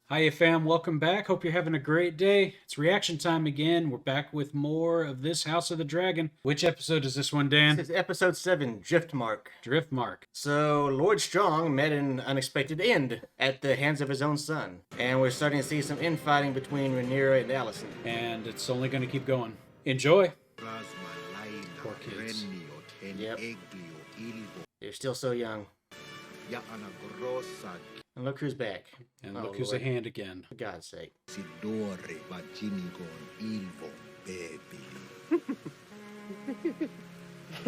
Hiya fam, welcome back. Hope you're having a great day. It's reaction time again. We're back with more of this House of the Dragon. Which episode is this one, Dan? This is episode 7, Driftmark. Driftmark. So, Lord Strong met an unexpected end at the hands of his own son. And we're starting to see some infighting between Rhaenyra and Alicent. And it's only going to keep going. Enjoy. Poor kids. Yep. They're still so young. And look who's back. And look who's a hand again. For God's sake.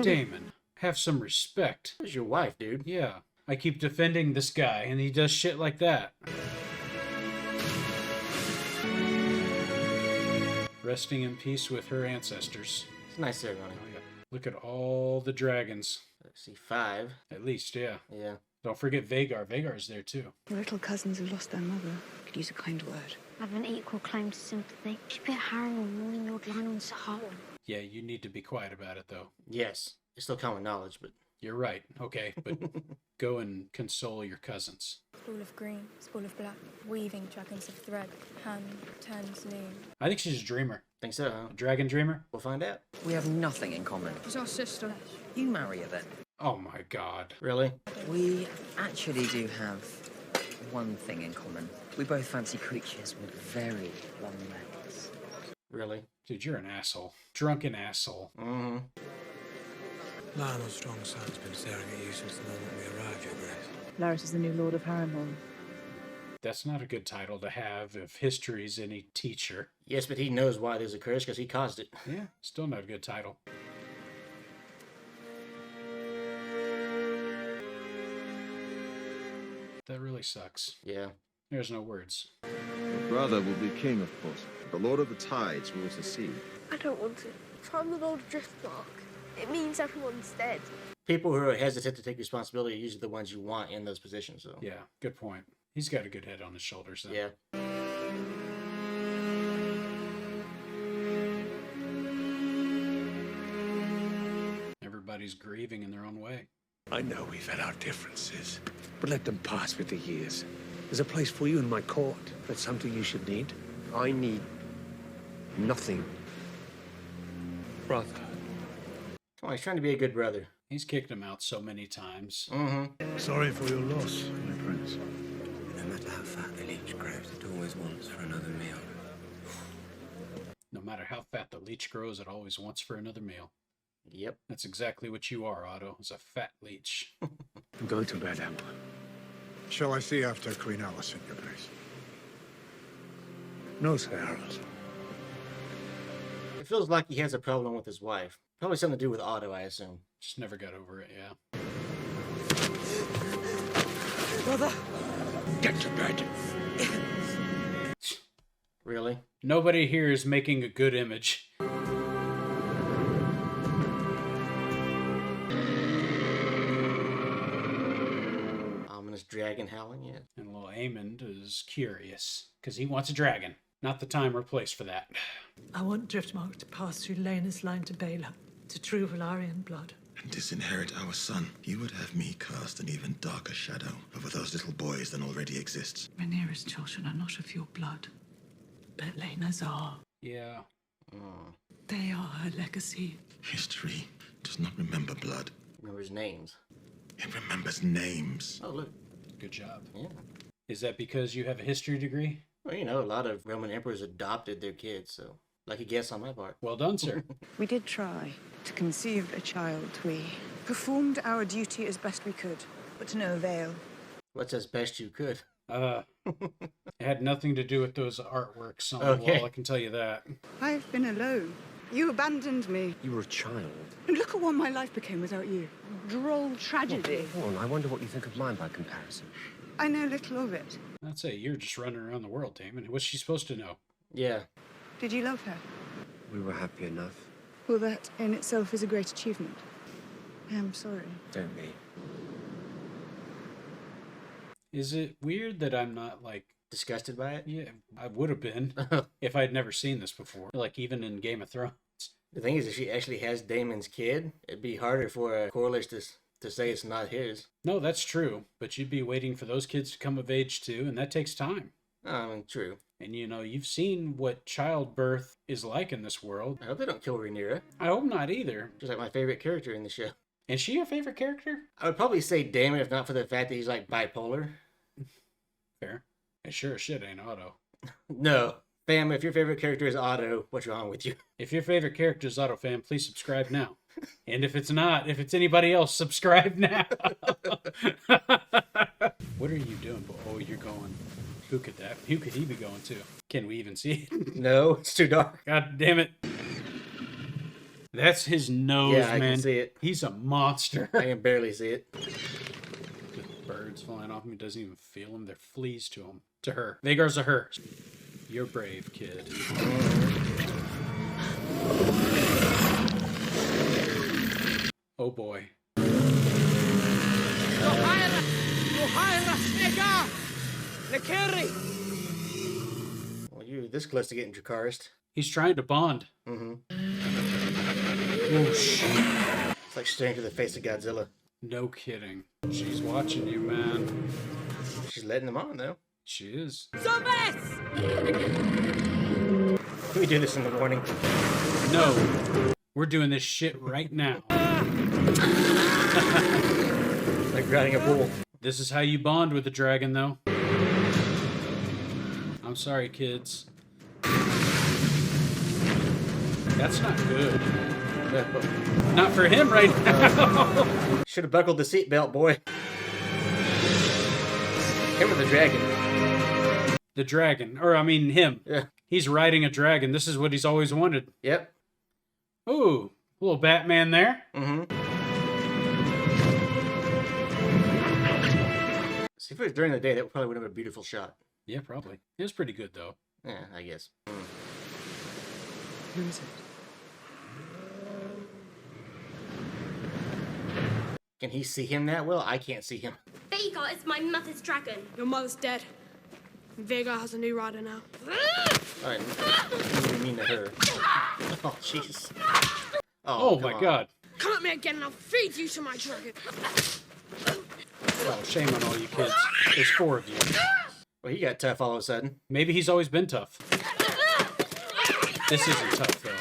Daemon, have some respect. Who's your wife, dude? Yeah, I keep defending this guy, and he does shit like that. Resting in peace with her ancestors. It's a nice ceremony. Oh, yeah. Look at all the dragons. Let's see, 5. At least, yeah. Yeah. Don't forget Vhagar. Vhagar's there, too. Little cousins who lost their mother could use a kind word. I have an equal claim to sympathy. Keep it Harrenhal more than your line on Sahara. Yeah, you need to be quiet about it, though. Yes. It's still common knowledge, but... You're right. Okay, but go and console your cousins. Spool of green, spool of black, weaving dragons of thread, hand turns noon. I think she's a dreamer. Think so, huh? A dragon dreamer? We'll find out. We have nothing in common. She's our sister. You marry her then. Oh my god. Really? We actually do have one thing in common. We both fancy creatures with very long legs. Really? Dude, you're an asshole. Drunken asshole. Mm-hmm. Lionel Strong's son's been staring at you since the moment we arrived, Your Grace. Larys is the new Lord of Harrenhal. That's not a good title to have if history's any teacher. Yes, but he knows why there's a curse because he caused it. Yeah, still not a good title. That really sucks. Yeah. There's no words. Your brother will be king, of course. The Lord of the Tides rules the sea. I don't want it. If I'm the Lord of Driftmark, it means everyone's dead. People who are hesitant to take responsibility are usually the ones you want in those positions, so... Yeah, good point. He's got a good head on his shoulders, though. Yeah. Everybody's grieving in their own way. I know we've had our differences, but let them pass with the years. There's a place for you in my court. That's something you should need. I need nothing. Brother. Come on, he's trying to be a good brother. He's kicked him out so many times. Mm-hmm. Sorry for your loss, my prince. No matter how fat the leech grows, it always wants for another meal. No matter how fat the leech grows, it always wants for another meal. Yep. That's exactly what you are, Otto. Is a fat leech. I'm going to bed, Emma. Shall I see after Queen Alicent, Your Grace? No, Sir Harold. It feels like he has a problem with his wife. Probably something to do with Otto, I assume. Just never got over it, yeah. Brother! Get to bed. Really? Nobody here is making a good image. Ominous dragon howling, yeah. And little Aemond is curious, because he wants a dragon. Not the time or place for that. I want Driftmark to pass through Lena's line to Baela, to true Velaryon blood. And disinherit our son. You would have me cast an even darker shadow over those little boys than already exists. Rhaenyra's children are not of your blood, but Lena's are. Yeah. They are her legacy. History does not remember blood. Remembers names. It remembers names. Oh, look. Good job. Yeah. Is that because you have a history degree? Well, you know, a lot of Roman emperors adopted their kids, so... Lucky guess on my part. Well done, sir. We did try to conceive a child. We performed our duty as best we could, but to no avail. What's as best you could? It had nothing to do with those artworks on the wall, I can tell you that. I've been alone. You abandoned me. You were a child. And look at what my life became without you. Droll tragedy. Well, I wonder what you think of mine by comparison. I know little of it. I'd say you're just running around the world, Damon. What's she supposed to know? Yeah. Did you love her? We were happy enough. Well, that in itself is a great achievement. I am sorry. Don't be. Is it weird that I'm not, like... Disgusted by it? Yeah, I would have been if I'd never seen this before. Like, even in Game of Thrones. The thing is, if she actually has Daemon's kid, it'd be harder for a Corliss to say it's not his. No, that's true. But you'd be waiting for those kids to come of age, too, and that takes time. I mean, true. And you know, you've seen what childbirth is like in this world. I hope they don't kill Rhaenyra. I hope not either. Just like my favorite character in the show. Is she your favorite character? I would probably say Damon if not for the fact that he's like bipolar. Fair. It sure as shit ain't Otto. No. Fam, if your favorite character is Otto, what's wrong with you? If your favorite character is Otto, fam, please subscribe now. And if it's not, if it's anybody else, subscribe now. What are you doing? Oh, you're going. Who could he be going to? Can we even see it? No, it's too dark. God damn it. That's his nose, Yeah, I man. can see it. He's a monster. I can barely see it. Just birds flying off him. He doesn't even feel them. They're fleas to him. To her. Vhagar's a her. You're brave, kid. Oh boy. Well, you're this close to getting Dracarys. He's trying to bond. Mm-hmm. Oh shit. It's like staring to the face of Godzilla. No kidding. She's watching you, man. She's letting them on, though. She is. Can we do this in the morning? No. We're doing this shit right now. Like riding a bull. This is how you bond with the dragon, though. I'm sorry, kids. That's not good. Not for him right now. Should have buckled the seatbelt, boy. Him or the dragon? The dragon. Or, I mean, him. Yeah. He's riding a dragon. This is what he's always wanted. Yep. Ooh. Little Batman there. Mm-hmm. See, if it was during the day, that probably would have been a beautiful shot. Yeah, probably. It was pretty good, though. Yeah, I guess. Who is it? Can he see him that well? I can't see him. Vhagar is my mother's dragon. Your mother's dead. Vhagar has a new rider now. Alright, you mean to her. Oh, jeez. Oh my god. Come at me again and I'll feed you to my dragon. Oh, shame on all you kids. There's 4 of you. Well, he got tough all of a sudden. Maybe he's always been tough. This isn't tough, though.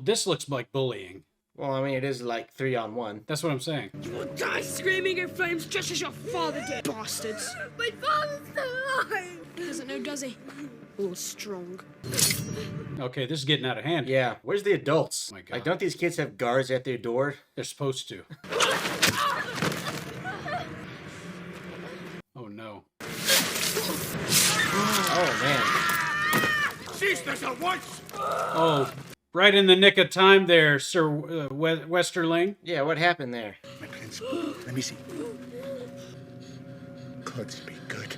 This looks like bullying. Well, I mean, it is like 3-on-1. That's what I'm saying. You will die screaming in flames just as your father did, bastards. My father's still alive. He doesn't know, does he? All strong. Okay, this is getting out of hand. Yeah, where's the adults? Oh my God. Like, don't these kids have guards at their door? They're supposed to. Oh no. Oh, man. Cease this at once! Oh, right in the nick of time there, Sir Westerling. Yeah, what happened there? My prince, let me see. Gods be good.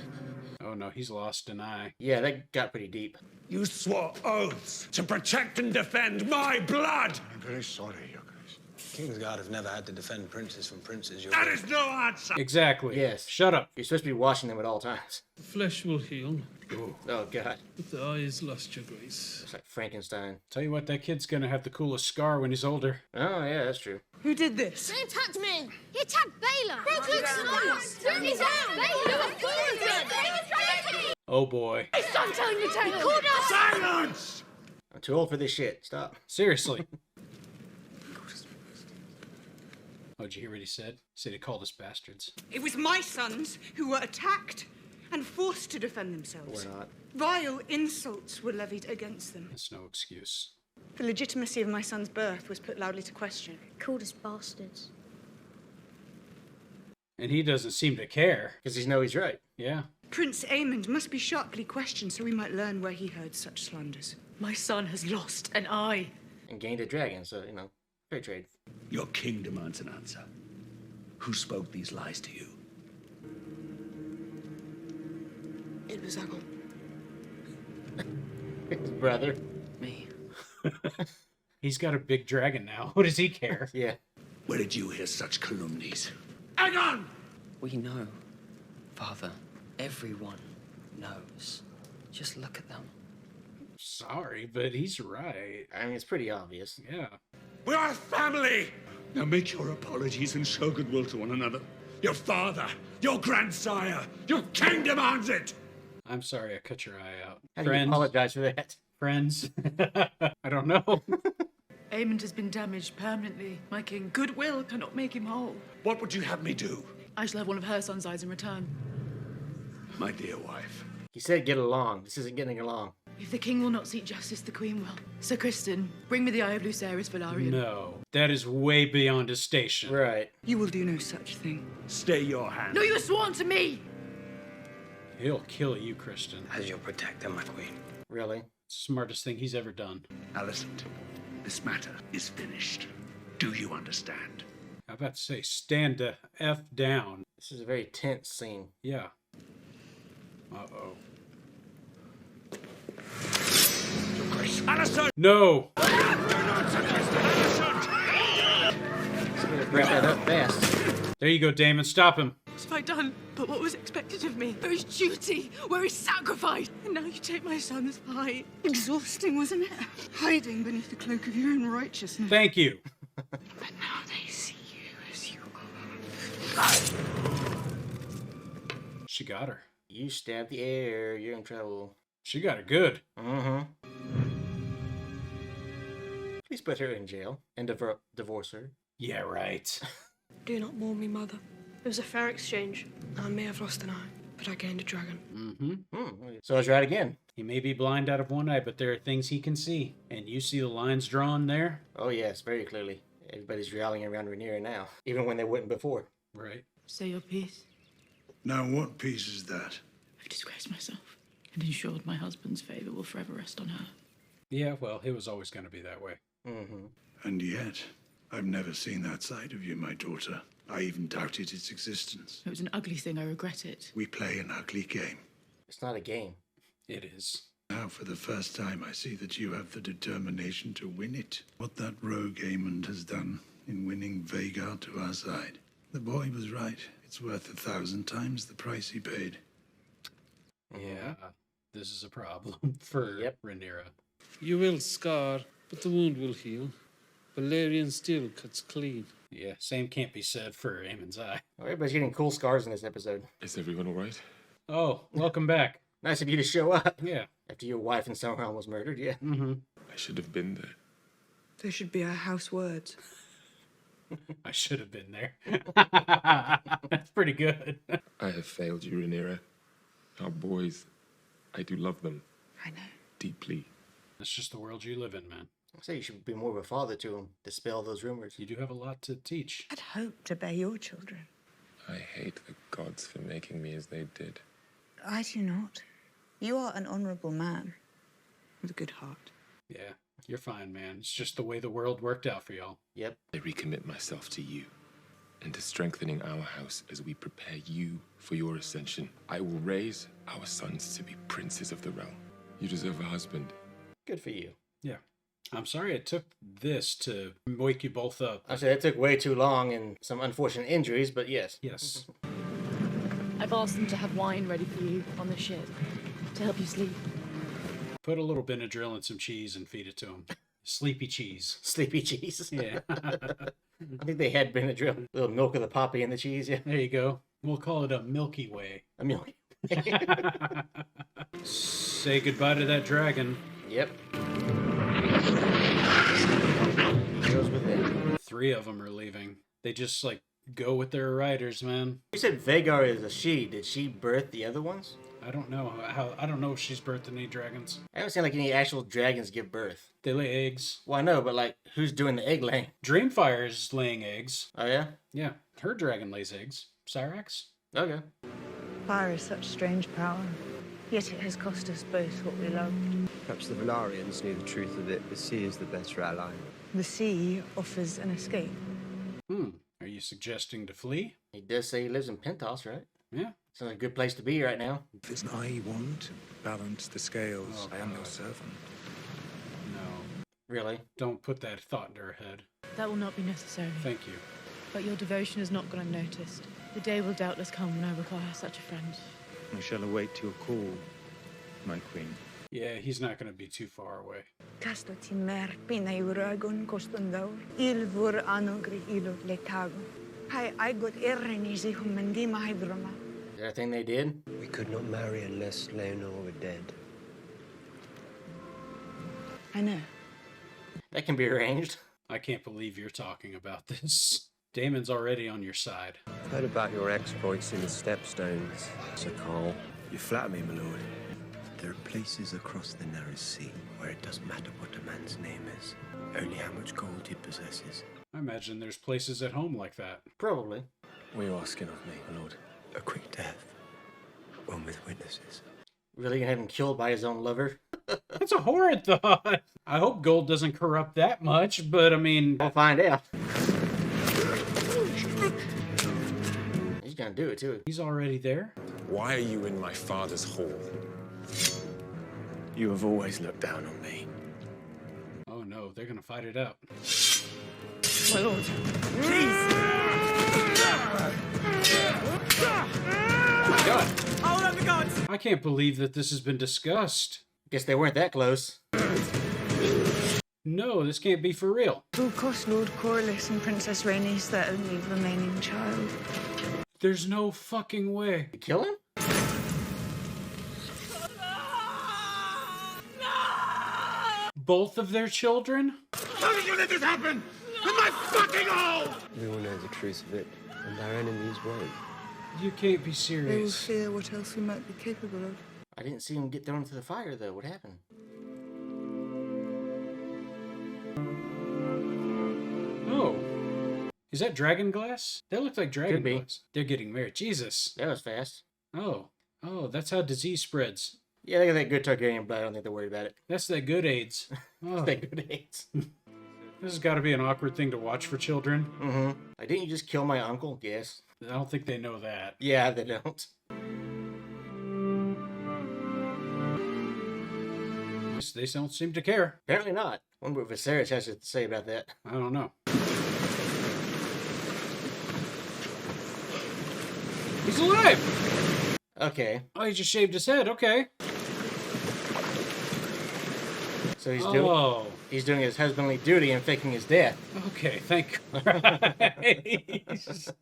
Oh no, he's lost an eye. Yeah, that got pretty deep. You swore oaths to protect and defend my blood! I'm very sorry, Your Grace. Kingsguard have never had to defend princes from princes. That is no answer! Exactly. Yes. Shut up. You're supposed to be watching them at all times. The flesh will heal, Oh, God. but the eyes lost your grace. It's like Frankenstein. Tell you what, that kid's gonna have the coolest scar when he's older. Oh, yeah, that's true. Who did this? They attacked me. He attacked Baylor. They attacked Baylor. He attacked Baylor. Oh boy. Stop telling the tale. He called us. Silence! I'm too old for this shit. Stop. Seriously. Oh, did you hear what he said? He said he called us bastards. It was my sons who were attacked and forced to defend themselves. We're not. Vile insults were levied against them. That's no excuse. The legitimacy of my son's birth was put loudly to question. Called us bastards. And he doesn't seem to care. Because he knows he's right. Yeah. Prince Aemond must be sharply questioned so we might learn where he heard such slanders. My son has lost an eye. And gained a dragon, so, fair trade. Your king demands an answer. Who spoke these lies to you? It was Aemond. His brother. Me. He's got a big dragon now. What does he care? Yeah. Where did you hear such calumnies? Aegon! We know, Father. Everyone knows. Just look at them. Sorry, but he's right. I mean, it's pretty obvious. Yeah. We are a family! Now make your apologies and show goodwill to one another. Your father, your grandsire, your king demands it! I'm sorry I cut your eye out. How do you apologize for that? Friends? I don't know. Aemond has been damaged permanently, my king. Goodwill cannot make him whole. What would you have me do? I shall have one of her son's eyes in return. My dear wife. He said get along. This isn't getting along. If the king will not seek justice, the queen will. Sir Kristen, bring me the eye of Lucerys Velaryon. No, that is way beyond his station. Right. You will do no such thing. Stay your hand. No, you are sworn to me! He'll kill you, Kristen. As your protector, my queen. Really? Smartest thing he's ever done. Alicent, this matter is finished. Do you understand? I'm about to say, stand the F down. This is a very tense scene. Yeah. Uh-oh. Alicent! No! Wrap that up fast. There you go, Damon. Stop him. What have I done? But what was expected of me? Where is duty? Where is sacrifice? And now you take my son's eye. Exhausting, wasn't it? Hiding beneath the cloak of your own righteousness. Thank you. But now they see you as you are. She got her. You stab the air, you're in trouble. She got it good. Mm-hmm. Please put her in jail and divorce her. Yeah, right. Do not mourn me, mother. It was a fair exchange. I may have lost an eye, but I gained a dragon. Mm-hmm. So I was right again. He may be blind out of one eye, but there are things he can see. And you see the lines drawn there? Oh yes, very clearly. Everybody's rallying around Rhaenyra now, even when they wouldn't before. Right. Say your piece. Now, what piece is that? I've disgraced myself and ensured my husband's favour will forever rest on her. Yeah, well, it was always going to be that way. Mm-hmm. And yet, I've never seen that side of you, my daughter. I even doubted its existence. It was an ugly thing, I regret it. We play an ugly game. It's not a game. It is. Now, for the first time, I see that you have the determination to win it. What that rogue Aemond has done in winning Vhagar to our side. The boy was right. It's worth 1,000 times the price he paid. Yeah, this is a problem for Rhaenyra. You will scar, but the wound will heal. Velaryon still cuts clean. Yeah, same can't be said for Aemon's eye. Oh, everybody's getting cool scars in this episode. Is everyone all right? Oh, welcome back. Nice of you to show up. Yeah. After your wife and Sauron was murdered, yeah. Mm-hmm. I should have been there. They should be our house words. I should have been there. That's pretty good. I have failed you, Rhaenyra. Our boys, I do love them. I know. Deeply. That's just the world you live in, man. I say you should be more of a father to him, dispel those rumors. You do have a lot to teach. I'd hope to bear your children. I hate the gods for making me as they did. I do not. You are an honourable man with a good heart. Yeah, you're fine, man. It's just the way the world worked out for y'all. Yep. I recommit myself to you and to strengthening our house as we prepare you for your ascension. I will raise our sons to be princes of the realm. You deserve a husband. Good for you. Yeah. I'm sorry it took this to wake you both up. I said it took way too long and some unfortunate injuries, but yes. Yes. I've asked them to have wine ready for you on the ship to help you sleep. Put a little Benadryl and some cheese and feed it to him. Sleepy cheese. Sleepy cheese. Yeah. I think they had Benadryl. A little milk of the poppy and the cheese, yeah. There you go. We'll call it a Milky Way. A Milky Say goodbye to that dragon. Yep. Goes with it. 3 of them are leaving. They just, like, go with their riders, man. You said Vhagar is a she. Did she birth the other ones? I don't know how. I don't know if she's birthed any dragons. I haven't seen like any actual dragons give birth. They lay eggs. Well, I know, but like, who's doing the egg laying? Dreamfire is laying eggs. Oh yeah? Yeah, her dragon lays eggs. Syrax. Okay. Fire is such strange power, yet it has cost us both what we loved. Perhaps the Velaryons knew the truth of it. The sea is the better ally. The sea offers an escape. Are you suggesting to flee? He does say he lives in Pentos, right? Yeah. Sounds like a good place to be right now. If it's an I want to balance the scales, I am your servant. No. Really? Don't put that thought into her head. That will not be necessary. Thank you. But your devotion has not gone unnoticed. The day will doubtless come when I require such a friend. I shall await your call, my queen. Yeah, he's not going to be too far away. Kasto ti mer pinay uragon kostundor. Ilvur anogri ilot letago. Hai aigot erreni si humendima hydroma. that a thing they did? We could not marry unless Leonor were dead. I know. That can be arranged. I can't believe you're talking about this. Damon's already on your side. I've heard about your exploits in the Stepstones, Sir Carl. You flatter me, my lord. There are places across the narrow sea where it doesn't matter what a man's name is, only how much gold he possesses. I imagine there's places at home like that. Probably. What are you asking of me, my lord? A quick death. One with witnesses. Really gonna have him killed by his own lover? That's a horrid thought. I hope gold doesn't corrupt that much, but I mean... We'll find out. He's gonna do it, too. He's already there? Why are you in my father's hall? You have always looked down on me. Oh no, they're gonna fight it out. My lord, please! Oh my god! Hold up the gods! I can't believe that this has been discussed. Guess they weren't that close. No, this can't be for real. It will cost Lord Corlys and Princess Rhaenys their only remaining child. There's no fucking way. You kill him? Both of their children? How did you let this happen? In my fucking home! We will know the truth of it, and our enemies won't. You can't be They will serious. fear what else we might be capable of. I didn't see him get thrown into the fire, though. What happened? Oh. Is that dragon glass? That looks like dragon Could be. glass. They're getting married. Jesus. That was fast. Oh. Oh, that's how disease spreads. Yeah, they got that good Targaryen blood. I don't think they're worried about it. That's that good AIDS. Oh. They good AIDS. This has got to be an awkward thing to watch for children. Mm-hmm. Like, didn't you just kill my uncle? Yes. I don't think they know that. Yeah, they don't. They don't seem to care. Apparently not. Wonder what Viserys has to say about that. I don't know. He's alive! Okay. Oh, he just shaved his head. Okay. So he's doing his husbandly duty and faking his death. Okay, thank Christ.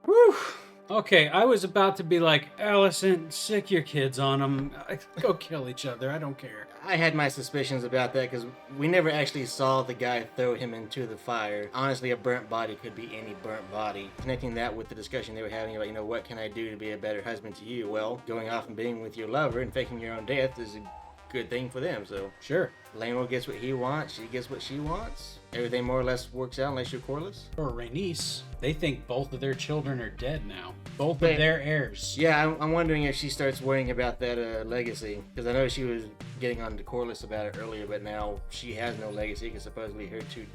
Whew. Okay, I was about to be like, Allison, sick your kids on them. Go kill each other. I don't care. I had my suspicions about that because we never actually saw the guy throw him into the fire. Honestly, a burnt body could be any burnt body. Connecting that with the discussion they were having about, what can I do to be a better husband to you? Well, going off and being with your lover and faking your own death is a good thing for them, so. Sure. Laenor gets what he wants, she gets what she wants. Everything more or less works out unless you're Corlys. Or Rhaenys. They think both of their children are dead now. Both of their heirs. Yeah, I'm wondering if she starts worrying about that legacy. Because I know she was getting on to Corlys about it earlier, but now she has no legacy because supposedly her 2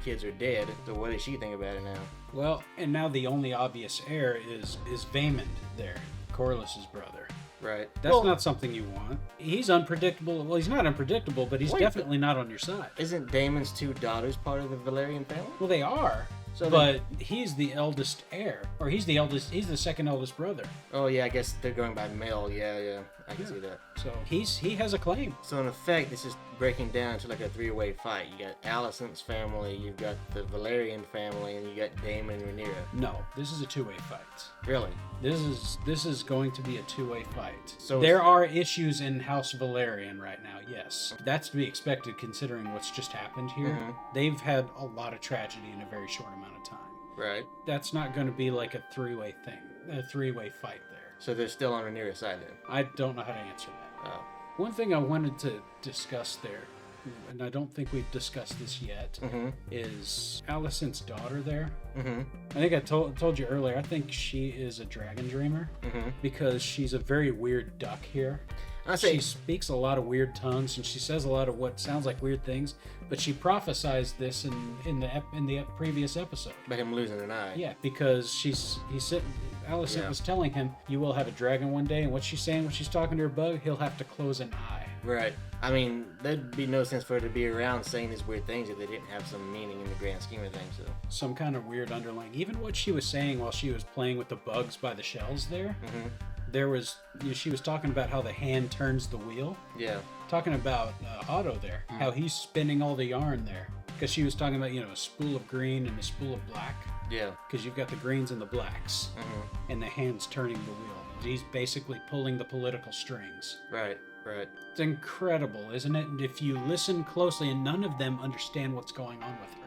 kids are dead. So what does she think about it now? Well, and now the only obvious heir is Vaemond there, Corlys' brother. Right. That's not something you want. He's unpredictable. Well, he's not unpredictable, but he's definitely not on your side. Isn't Daemon's 2 daughters part of the Velaryon family? Well, they are. So but he's the eldest heir, or he's the second eldest brother. Oh yeah, I guess they're going by male. Yeah, I can see that. So he has a claim. So in effect, this is breaking down to like a 3-way fight. You got Alicent's family, you've got the Velaryon family, and you got Daemon and Rhaenyra. No, this is a 2-way fight. Really? This is going to be a 2-way fight. So there are issues in House Velaryon right now. Yes, that's to be expected considering what's just happened here. Mm-hmm. They've had a lot of tragedy in a very short amount of time. Right. That's not going to be like a 3-way thing, a 3-way fight there. So they're still on Rhaenyra's side then? I don't know how to answer that. Oh. One thing I wanted to discuss there, and I don't think we've discussed this yet, is Alicent's daughter there. Mm-hmm. I think I told you earlier, I think she is a dragon dreamer because she's a very weird duck here. She speaks a lot of weird tongues and she says a lot of what sounds like weird things, but she prophesied this in the previous episode. About him losing an eye. Yeah, because Alicent was telling him, you will have a dragon one day, and what's she saying when she's talking to her bug? He'll have to close an eye. Right. I mean, there'd be no sense for her to be around saying these weird things if they didn't have some meaning in the grand scheme of things. So. Some kind of weird underlying. Even what she was saying while she was playing with the bugs by the shells there, there was, she was talking about how the hand turns the wheel. Yeah. Talking about Otto there, how he's spinning all the yarn there. because she was talking about, a spool of green and a spool of black. Yeah. Because you've got the greens and the blacks, and the hands turning the wheel. He's basically pulling the political strings. Right. It's incredible, isn't it? And if you listen closely, and none of them understand what's going on with her.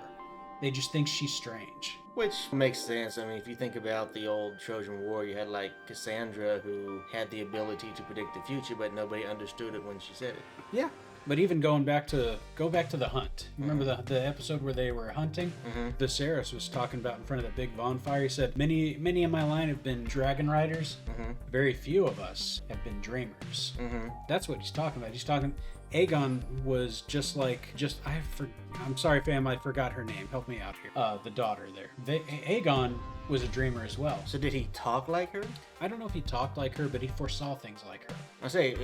They just think she's strange. Which makes sense. I mean, if you think about the old Trojan War, you had like Cassandra, who had the ability to predict the future, but nobody understood it when she said it. Yeah. But even go back to the hunt. Remember the episode where they were hunting? Viserys was talking about in front of the big bonfire. He said, many in my line have been dragon riders. Very few of us have been dreamers. That's what he's talking about. He's talking... Aegon was I'm sorry, fam, I forgot her name. Help me out here. The daughter there. Aegon was a dreamer as well. So did he talk like her? I don't know if he talked like her, but he foresaw things like her. I say,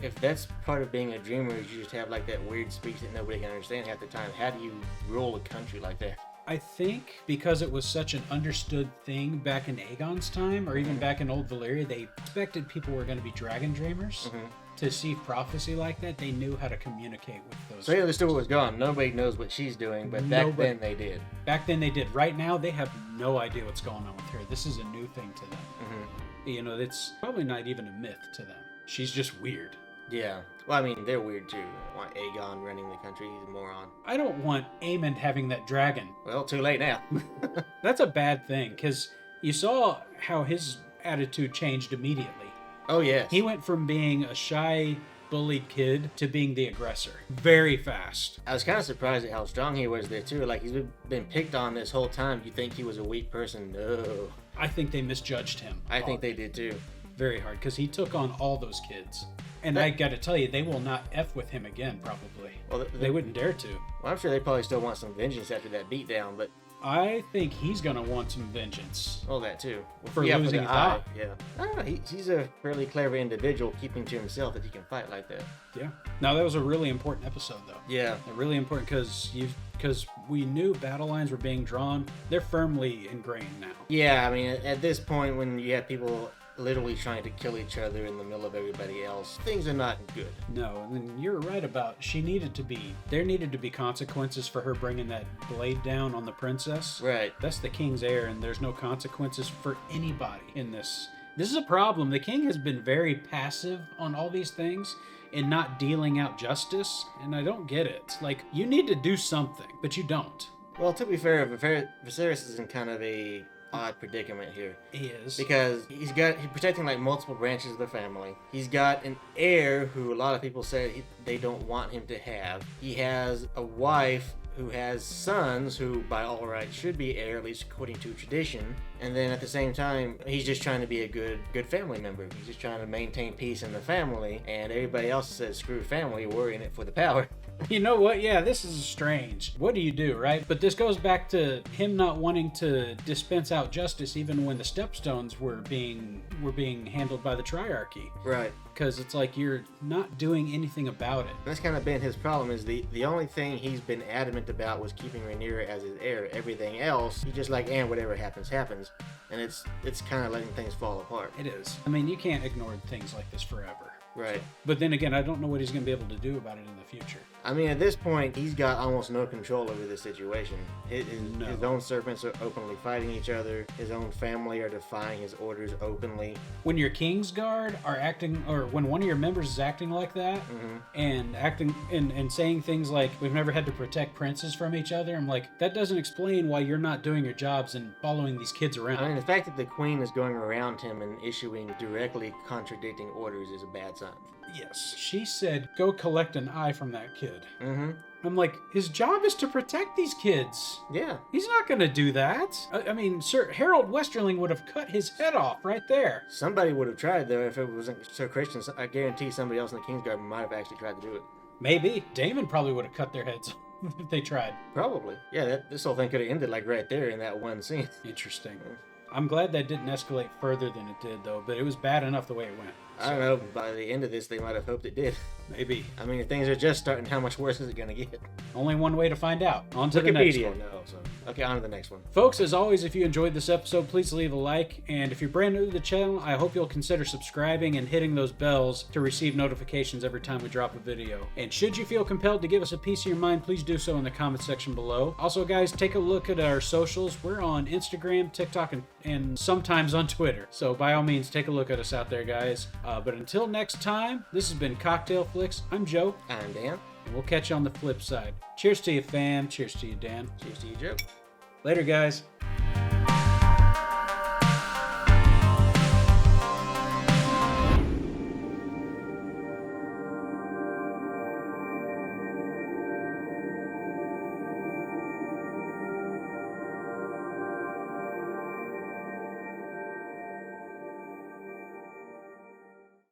if that's part of being a dreamer, is you just have like that weird speech that nobody can understand half the time. How do you rule a country like that? I think because it was such an understood thing back in Aegon's time, or even back in Old Valyria, they expected people were going to be dragon dreamers. To see prophecy like that, they knew how to communicate with those. So they understood what was going on. Nobody knows what she's doing, but back then they did. Back then they did. Right now, they have no idea what's going on with her. This is a new thing to them. It's probably not even a myth to them. She's just weird. Yeah. Well, I mean, they're weird too. I want Aegon running the country. He's a moron. I don't want Aemond having that dragon. Well, too late now. That's a bad thing, because you saw how his attitude changed immediately. Oh, yes. He went from being a shy, bullied kid to being the aggressor very fast. I was kind of surprised at how strong he was there, too. Like, he's been picked on this whole time. You think he was a weak person? No. I think they misjudged him. I think they did, too. Very hard, because he took on all those kids. And I got to tell you, they will not F with him again, probably. Well, they wouldn't dare to. Well, I'm sure they probably still want some vengeance after that beatdown, but... I think he's going to want some vengeance. Oh, that too. For losing his eye. Yeah. I don't know. He's a fairly clever individual, keeping to himself that he can fight like that. Yeah. Now, that was a really important episode, though. Yeah. Really important because we knew battle lines were being drawn. They're firmly ingrained now. Yeah, I mean, at this point, when you have people literally trying to kill each other in the middle of everybody else, things are not good. No, and you're right about there needed to be consequences for her bringing that blade down on the princess. Right. That's the king's heir, and there's no consequences for anybody in this. This is a problem. The king has been very passive on all these things and not dealing out justice, and I don't get it. Like, you need to do something, but you don't. Well, to be fair, Viserys is in kind of a odd predicament here. He is. Because he's protecting like multiple branches of the family. He's got an heir who a lot of people say they don't want him to have. He has a wife who has sons who by all rights should be heir, at least according to tradition. And then at the same time, he's just trying to be a good family member. He's just trying to maintain peace in the family, and everybody else says screw family, we're in it for the power. You know what? Yeah, this is strange. What do you do, right? But this goes back to him not wanting to dispense out justice even when the stepstones were being handled by the triarchy. Right. Because it's like you're not doing anything about it. That's kind of been his problem, is the only thing he's been adamant about was keeping Rhaenyra as his heir. Everything else, he's just like, and whatever happens, happens. And it's kind of letting things fall apart. It is. I mean, you can't ignore things like this forever. Right. But then again, I don't know what he's going to be able to do about it in the future. I mean, at this point, he's got almost no control over this situation. His own servants are openly fighting each other. His own family are defying his orders openly. When your Kingsguard are acting, or when one of your members is acting like that, and acting and saying things like, we've never had to protect princes from each other, I'm like, that doesn't explain why you're not doing your jobs and following these kids around. I mean, the fact that the queen is going around him and issuing directly contradicting orders is a bad sign. Yes. She said, go collect an eye from that kid. Mm-hmm. I'm like, his job is to protect these kids. Yeah. He's not going to do that. I mean, Sir Harold Westerling would have cut his head off right there. Somebody would have tried, though, if it wasn't Sir Christian. I guarantee somebody else in the Kingsguard might have actually tried to do it. Maybe. Daemon probably would have cut their heads off if they tried. Probably. Yeah, this whole thing could have ended like right there in that one scene. Interesting. I'm glad that didn't escalate further than it did, though, but it was bad enough the way it went. I don't know. By the end of this, they might have hoped it did. Maybe. I mean, if things are just starting, how much worse is it going to get? Only one way to find out. On to the next one. No, so. Okay, on to the next one. Folks, as always, if you enjoyed this episode, please leave a like. And if you're brand new to the channel, I hope you'll consider subscribing and hitting those bells to receive notifications every time we drop a video. And should you feel compelled to give us a piece of your mind, please do so in the comment section below. Also, guys, take a look at our socials. We're on Instagram, TikTok, and sometimes on Twitter. So by all means, take a look at us out there, guys. But until next time, this has been Cocktail Flicks. I'm Joe. I'm Dan. And we'll catch you on the flip side. Cheers to you, fam. Cheers to you, Dan. Cheers to you, Joe. Later, guys.